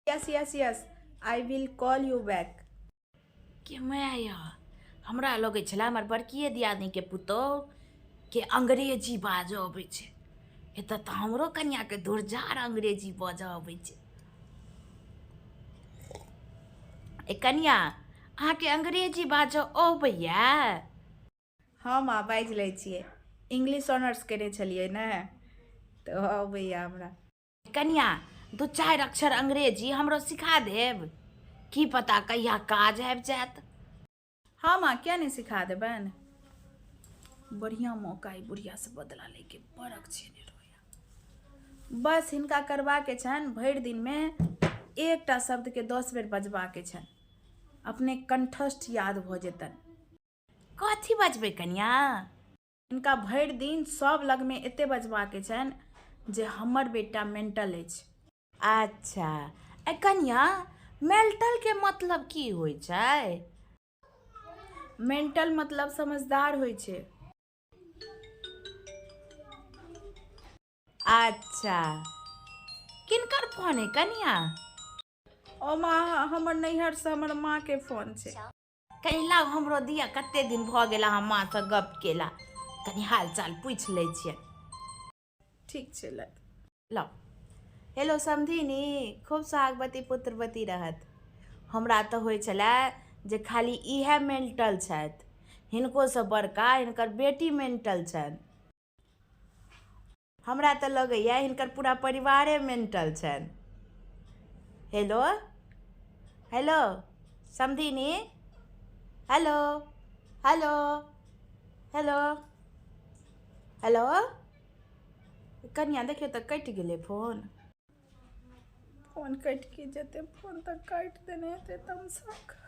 Yes. I will call you back. के माया हमरा लगे छला हमर बड़किए दियादनी के पुतोह के अंग्रेजी बाजऽ अबै छै। एतऽ तऽ हमरो कनिया के धुरजार अंग्रेजी बाजऽ अबै छै। ए कनिया अहाँके अंग्रेजी बाजऽ अबैया? हाँ माँ बाजि लै छियै। इंग्लिश ऑनर्स केने छलियै ने तऽ अबैया हमरा। कनिया दू चारि अक्षर अंग्रेजी हमरो सिखा देब? की पता कहिया काज आबि जायत। हाँ माँ क्या नहीं सिखा देबनि। बढ़िया मौका है बुढ़िया से बदला लेके बड़क छेने रोया। बस हिनका करबाके छनि भरि दिनमे एकटा शब्दके 10 बेर बजबाके छनि, अपने कंठस्थ याद भऽ जेतनि। कथी बजबै कनिया? हिनका भरि दिन सब लगमे एते बजबाके छनि जे हमर बेटा मेंटल अछि। अच्छा ए कनिया मेंटल के मतलब की होइ छै? मेंटल मतलब समझदार होइ छै। अच्छा किनकर फोन है कनिया? ओ माँ हमर नैहरसँ हमर माँ के फोन छै। कहीं लाउ हमरो दिया, कते दिन भऽ गेल अहाँ माँ से गप केला, कनी हाल चाल पूछि लै छियै। ठीक छै लऽ लाउ। हेलो समधिनी, खूब सोहागवती पुत्रवती रहत। हमरा तऽ होइ छलै जे खाली इहे मेंटल छथि, हिनकोसँ बड़का हिनकर बेटी मेंटल छनि। हमरा तऽ लगैया हिनकर पूरा परिवारे मेंटल छनि। हेलो हेलो समधिनी, हेलो हेलो हेलो हेलो। कनिया देखियौ तऽ कटि गेलै फोन। फोन कटि जेतै, फोन तऽ काटि देने हेतै तमसक।